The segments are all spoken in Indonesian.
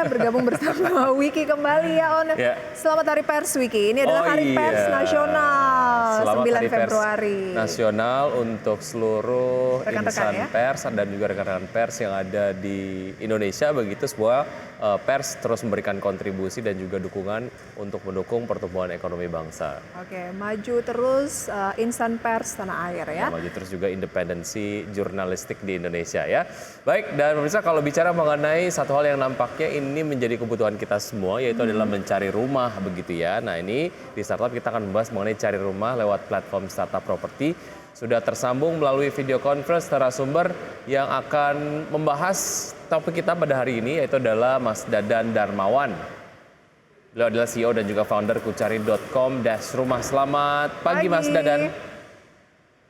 bergabung bersama Wiki kembali ya On. Ya. Selamat Hari Pers Wiki. Ini adalah Hari Pers Nasional Selamat 9 Hari Pers Februari. Nasional untuk seluruh Rekan-rekan insan ya. pers dan juga rekan-rekan pers yang ada di Indonesia. Begitu sebuah pers terus memberikan kontribusi dan juga dukungan untuk mendukung pertumbuhan ekonomi bangsa. Oke, maju terus insan pers tanah air ya. Maju terus juga independensi jurnalistik di Indonesia ya. Baik, dan pemirsa kalau bicara mengenai satu hal yang nampaknya ini menjadi kebutuhan kita semua, yaitu adalah mencari rumah begitu ya. Nah ini di startup kita akan membahas mengenai cari rumah lewat platform startup properti. Sudah tersambung melalui video conference narasumber yang akan membahas topik kita pada hari ini, yaitu adalah Mas Dadan Darmawan. Beliau adalah CEO dan juga founder kucari.com-rumah. Selamat pagi Mas Dadan.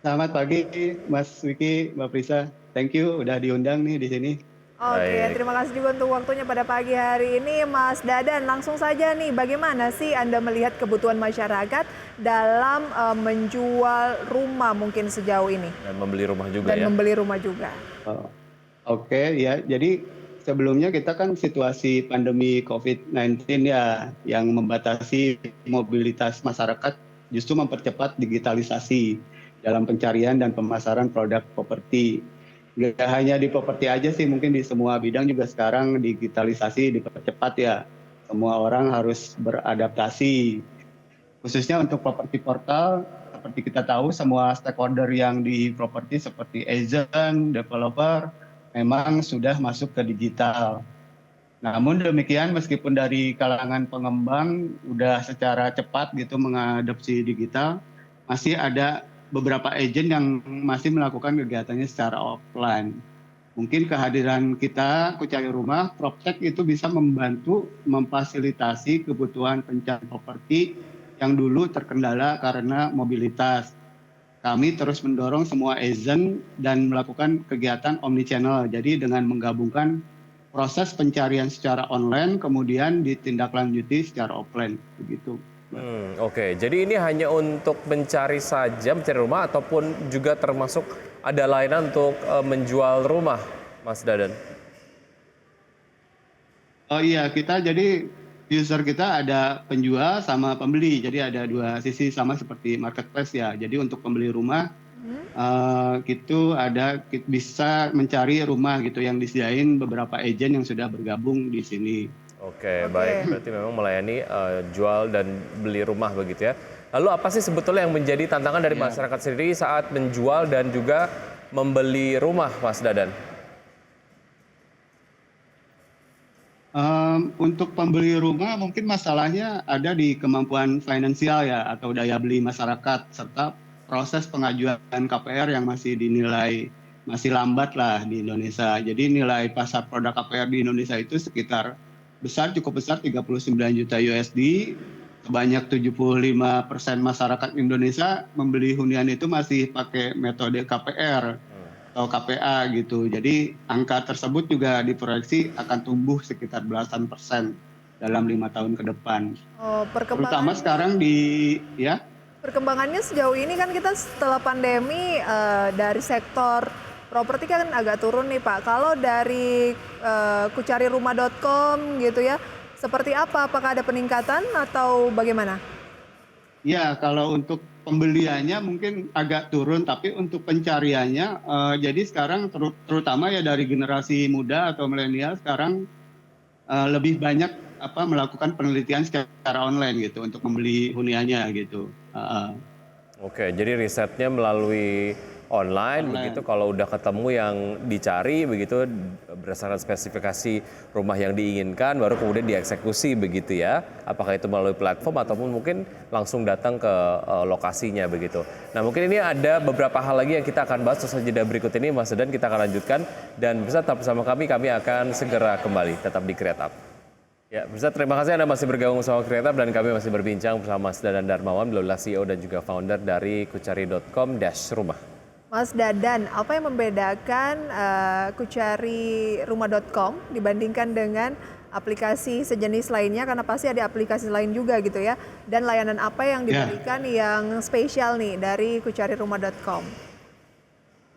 Selamat pagi Mas Wiki, Mbak Prisa. Thank you udah diundang nih di sini. Oke, terima kasih juga untuk waktunya pada pagi hari ini Mas Dadan. Langsung saja nih, bagaimana sih Anda melihat kebutuhan masyarakat dalam menjual rumah mungkin sejauh ini? Dan membeli rumah juga Dan membeli rumah juga. Oke, ya, jadi sebelumnya kita kan situasi pandemi COVID-19 ya, yang membatasi mobilitas masyarakat justru mempercepat digitalisasi dalam pencarian dan pemasaran produk properti. Nggak hanya di properti aja sih, mungkin di semua bidang juga sekarang digitalisasi dipercepat ya. Semua orang harus beradaptasi. Khususnya untuk properti portal, seperti kita tahu semua stakeholder yang di properti seperti agent, developer, memang sudah masuk ke digital. Namun demikian meskipun dari kalangan pengembang udah secara cepat gitu mengadopsi digital, masih ada beberapa agent yang masih melakukan kegiatannya secara offline. Mungkin kehadiran kita, Kucari Rumah, PropTech itu bisa membantu memfasilitasi kebutuhan pencari properti yang dulu terkendala karena mobilitas. Kami terus mendorong semua agent dan melakukan kegiatan omnichannel. Jadi dengan menggabungkan proses pencarian secara online, kemudian ditindaklanjuti secara offline, begitu. Oke, jadi ini hanya untuk mencari saja, mencari rumah ataupun juga termasuk ada layanan untuk menjual rumah, Mas Dadan? Oh iya, kita jadi user kita ada penjual sama pembeli, jadi ada dua sisi sama seperti marketplace ya. Jadi untuk pembeli rumah gitu bisa mencari rumah gitu yang disediain beberapa agent yang sudah bergabung di sini. Oke, baik. Berarti memang melayani jual dan beli rumah begitu ya. Lalu apa sih sebetulnya yang menjadi tantangan dari masyarakat sendiri saat menjual dan juga membeli rumah, Mas Dadan? Untuk pembeli rumah mungkin masalahnya ada di kemampuan finansial ya atau daya beli masyarakat serta proses pengajuan KPR yang masih dinilai masih lambat lah di Indonesia. Jadi nilai pasar produk KPR di Indonesia itu cukup besar 39 juta USD. Sebanyak 75% masyarakat Indonesia membeli hunian itu masih pakai metode KPR atau KPA gitu. Jadi angka tersebut juga diproyeksi akan tumbuh sekitar belasan persen dalam 5 tahun ke depan. Terutama sekarang Perkembangannya sejauh ini kan kita setelah pandemi dari sektor properti kan agak turun nih Pak. Kalau dari kucarirumah.com gitu ya, seperti apa? Apakah ada peningkatan atau bagaimana? Ya, kalau untuk pembeliannya mungkin agak turun, tapi untuk pencariannya, jadi sekarang terutama ya dari generasi muda atau milenial sekarang lebih banyak melakukan penelitian secara online gitu untuk membeli huniannya gitu. Oke, jadi risetnya melalui online begitu, kalau udah ketemu yang dicari begitu berdasarkan spesifikasi rumah yang diinginkan baru kemudian dieksekusi begitu ya. Apakah itu melalui platform ataupun mungkin langsung datang ke lokasinya begitu. Nah, mungkin ini ada beberapa hal lagi yang kita akan bahas setelah jeda berikut ini Mas Dadan, kita akan lanjutkan dan bisa tetap bersama kami akan segera kembali tetap di Create Up. Ya, bisa terima kasih Anda masih bergabung bersama Create Up dan kami masih berbincang bersama Mas Dadan Darmawan, beliau adalah CEO dan juga founder dari kucari.com-rumah. Mas Dadan, apa yang membedakan kucarirumah.com dibandingkan dengan aplikasi sejenis lainnya? Karena pasti ada aplikasi lain juga gitu ya. Dan layanan apa yang diberikan yang spesial nih dari kucarirumah.com?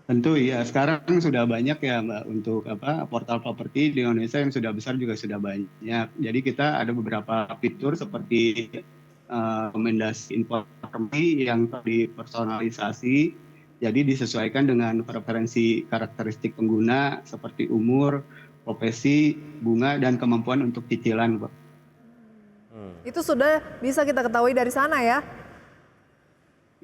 Tentu ya, sekarang sudah banyak ya Mbak untuk portal properti di Indonesia yang sudah besar juga sudah banyak. Jadi kita ada beberapa fitur seperti rekomendasi informasi yang dipersonalisasi, jadi disesuaikan dengan preferensi karakteristik pengguna seperti umur, profesi, bunga, dan kemampuan untuk cicilan, Mbak. Itu sudah bisa kita ketahui dari sana ya?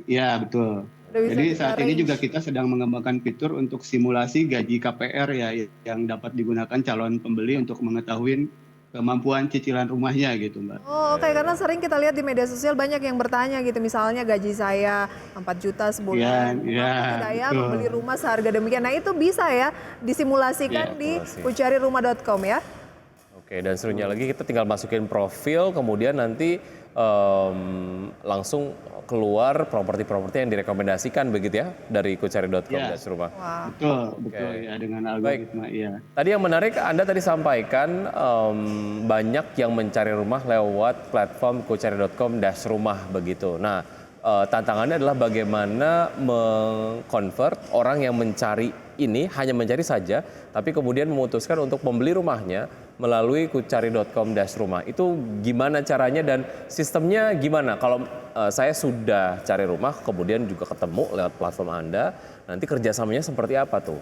Ya, betul. Udah bisa Jadi kita saat ini range. juga kita sedang mengembangkan fitur untuk simulasi gaji KPR ya yang dapat digunakan calon pembeli untuk mengetahui kemampuan cicilan rumahnya gitu, Mbak. Oh, oke, karena sering kita lihat di media sosial banyak yang bertanya gitu, misalnya gaji saya 4 juta sebulan, Iya, mampu tidak ya betul. membeli rumah seharga demikian. Nah itu bisa ya disimulasikan di Simulasi. kucarirumah.com ya? Oke, dan serunya lagi kita tinggal masukin profil, kemudian nanti langsung keluar properti-properti yang direkomendasikan begitu ya dari kucari.com Ya. Dash Rumah. Wah, Betul ya dengan algoritma ya. Tadi yang menarik Anda tadi sampaikan banyak yang mencari rumah lewat platform kucari.com Dash Rumah begitu. Nah, tantangannya adalah bagaimana mengkonvert orang yang mencari ini hanya mencari saja, tapi kemudian memutuskan untuk membeli rumahnya melalui kucari.com Dash Rumah. Itu gimana caranya dan sistemnya gimana? Kalau saya sudah cari rumah, kemudian juga ketemu lewat platform Anda, nanti kerjasamanya seperti apa tuh?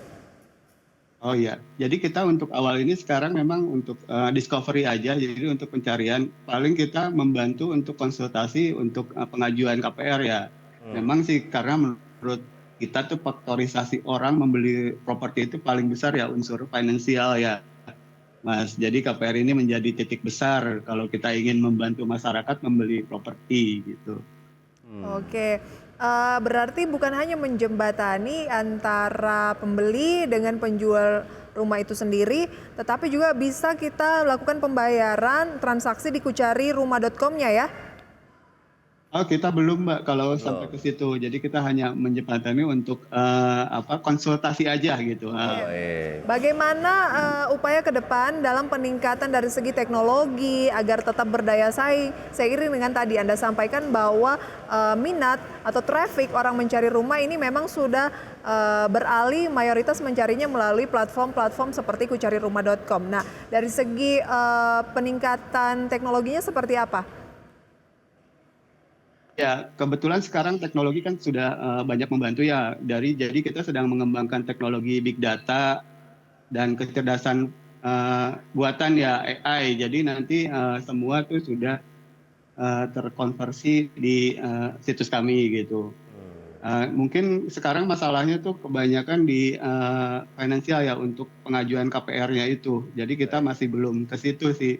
Oh iya, jadi kita untuk awal ini sekarang memang untuk discovery aja, jadi untuk pencarian paling kita membantu untuk konsultasi untuk pengajuan KPR ya. Memang sih karena menurut kita tuh faktorisasi orang membeli properti itu paling besar ya unsur finansial ya, Mas. Jadi KPR ini menjadi titik besar kalau kita ingin membantu masyarakat membeli properti gitu. oke. Berarti bukan hanya menjembatani antara pembeli dengan penjual rumah itu sendiri, tetapi juga bisa kita lakukan pembayaran transaksi di kucarirumah.com-nya ya? Oh, kita belum, Mbak, kalau sampai ke situ. Jadi kita hanya menjembatani untuk konsultasi aja gitu. Baik. Bagaimana upaya ke depan dalam peningkatan dari segi teknologi agar tetap berdaya saing? Seiring dengan tadi Anda sampaikan bahwa minat atau traffic orang mencari rumah ini memang sudah beralih mayoritas mencarinya melalui platform-platform seperti kucarirumah.com. Nah, dari segi peningkatan teknologinya seperti apa? Ya, kebetulan sekarang teknologi kan sudah banyak membantu ya. Jadi kita sedang mengembangkan teknologi big data dan kecerdasan buatan ya AI. Jadi nanti semua tuh sudah terkonversi di situs kami gitu. Mungkin sekarang masalahnya tuh kebanyakan di finansial ya untuk pengajuan KPR-nya itu. Jadi kita masih belum ke situ sih.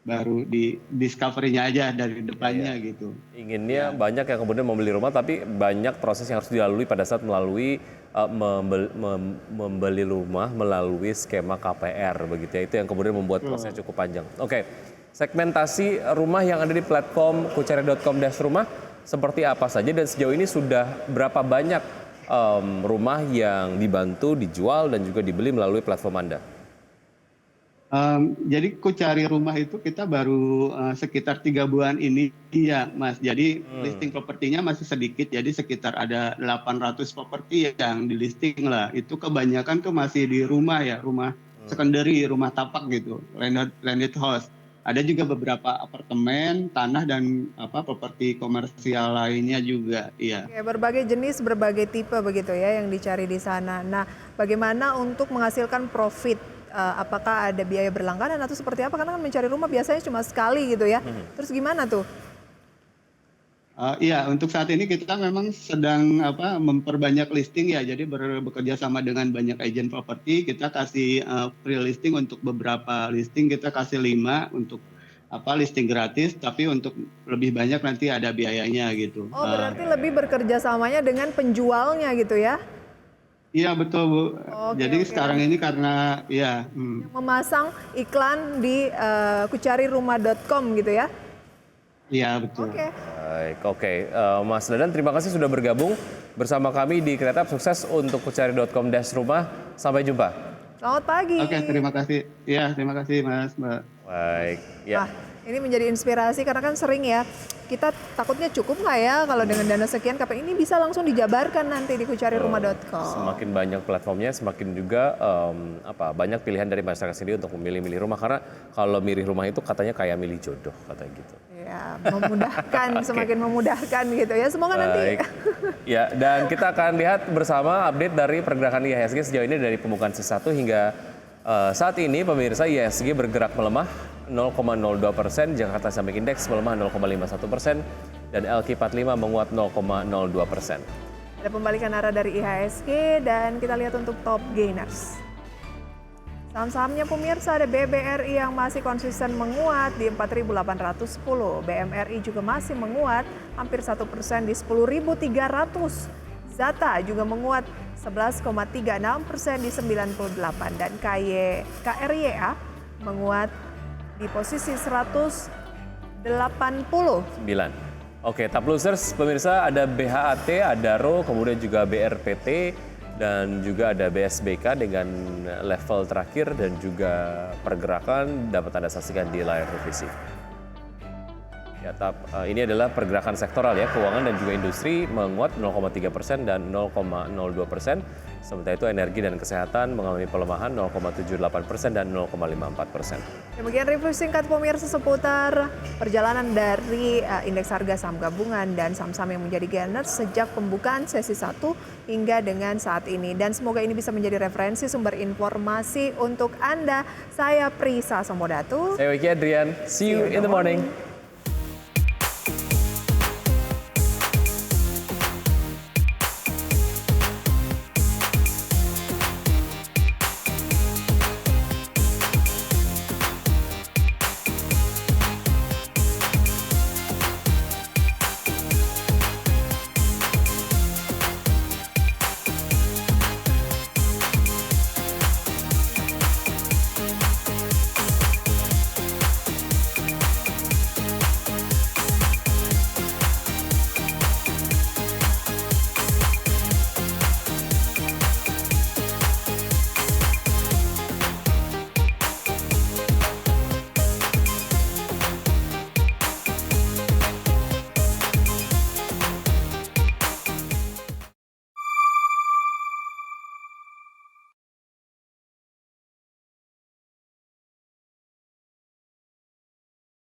Baru di discovery-nya aja dari depannya gitu. Inginnya banyak yang kemudian membeli rumah, tapi banyak proses yang harus dilalui pada saat melalui membeli rumah melalui skema KPR begitu ya. Itu yang kemudian membuat prosesnya cukup panjang. Oke, segmentasi rumah yang ada di platform kucari.com Dash Rumah seperti apa saja dan sejauh ini sudah berapa banyak rumah yang dibantu, dijual dan juga dibeli melalui platform Anda? Jadi Kucari Rumah itu kita baru sekitar 3 bulan ini ya Mas. Jadi listing propertinya masih sedikit, jadi sekitar ada 800 properti yang di listing lah. Itu kebanyakan tuh masih di rumah ya, rumah secondary, rumah tapak gitu, landed house. Ada juga beberapa apartemen, tanah dan properti komersial lainnya juga. Iya. Oke, berbagai jenis, berbagai tipe begitu ya yang dicari di sana. Nah, bagaimana untuk menghasilkan profit? Apakah ada biaya berlangganan atau seperti apa? Karena kan mencari rumah biasanya cuma sekali gitu ya. Terus gimana tuh? Iya, untuk saat ini kita memang sedang memperbanyak listing ya. Jadi bekerja sama dengan banyak agent properti. Kita kasih free listing untuk beberapa listing. Kita kasih 5 untuk listing gratis. Tapi untuk lebih banyak nanti ada biayanya gitu. Oh, berarti lebih bekerja samanya dengan penjualnya gitu ya? Iya betul Bu. Jadi Oke. sekarang ini karena ya. Memasang iklan di kucarirumah.com gitu ya? Iya betul. Oke. Baik, oke. Mas Dadan, terima kasih sudah bergabung bersama kami di Kereta Sukses untuk kucari.com Dash Rumah. Sampai jumpa. Selamat pagi. Oke, terima kasih. Ya, terima kasih Mas, Mbak. Baik, ya. Wah, ini menjadi inspirasi karena kan sering ya kita takutnya cukup nggak ya kalau dengan dana sekian KPI ini bisa langsung dijabarkan nanti di kucarirumah.com. Semakin banyak platformnya, semakin juga banyak pilihan dari masyarakat sendiri untuk memilih-milih rumah. Karena kalau milih rumah itu katanya kayak milih jodoh, katanya gitu. Ya, memudahkan, semakin memudahkan gitu ya. Semoga nanti. Baik. Ya, dan kita akan lihat bersama update dari pergerakan IHSG sejauh ini dari pembukaan C1 hingga saat ini pemirsa. IHSG bergerak melemah 0,02%, Jakarta Sampai Index melemah 0,51%, dan LQ45 menguat 0,02%. Ada pembalikan arah dari IHSG dan kita lihat untuk top gainers. Saham-sahamnya pemirsa ada BBRI yang masih konsisten menguat di 4.810. BMRI juga masih menguat hampir 1% di 10.300. Zata juga menguat 11,36% di 98 dan KRYA menguat di posisi 180. 9. Oke, top losers pemirsa ada BHAT, Adaro, kemudian juga BRPT, dan juga ada BSBK dengan level terakhir dan juga pergerakan dapat Anda saksikan di layar televisi. Ya, ini adalah pergerakan sektoral ya, keuangan dan juga industri menguat 0,3% dan 0,02%. Sementara itu energi dan kesehatan mengalami pelemahan 0,78% dan 0,54%. Demikian review singkat pemirsa seputar perjalanan dari indeks harga saham gabungan dan saham-saham yang menjadi gainers sejak pembukaan sesi 1 hingga dengan saat ini. Dan semoga ini bisa menjadi referensi sumber informasi untuk Anda. Saya Prisa Samodatu. Saya Wiki Adrian. See you in the morning.